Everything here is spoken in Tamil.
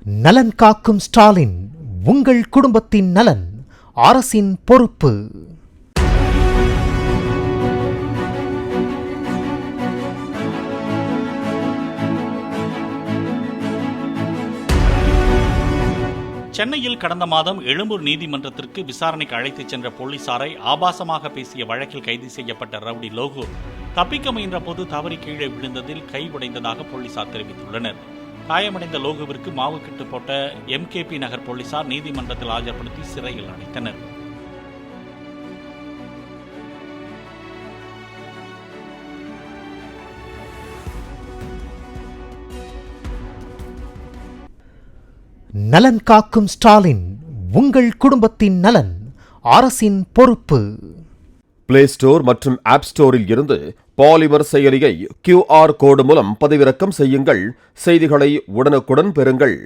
நலன் காக்கும் ஸ்டாலின், உங்கள் குடும்பத்தின் நலன் அரசின் பொறுப்பு. சென்னையில் கடந்த மாதம் எழும்பூர் நீதிமன்றத்திற்கு விசாரணைக்கு அழைத்துச் சென்ற போலீசாரை ஆபாசமாக பேசிய வழக்கில் கைது செய்யப்பட்ட ரவுடி லோகு தப்பிக்க முயன்ற போது தவறி கீழே விழுந்ததில் கை உடைந்ததாக போலீசார் தெரிவித்துள்ளனர். காயமடைந்த லோகுவிற்கு மாவு கிட்டு போட்ட MKP நகர் போலீசார் நீதிமன்றத்தில் ஆஜர்படுத்தி சிறையில் அடைத்தனர். நலன் காக்கும் ஸ்டாலின், உங்கள் குடும்பத்தின் நலன் அரசின் பொறுப்பு. பிளே ஸ்டோர் மற்றும் ஆப் ஸ்டோரில் இருந்து பாலிமர் செயலியை QR கோடு மூலம் பதிவிறக்கம் செய்யுங்கள். செய்திகளை உடனுக்குடன் பெறுங்கள்.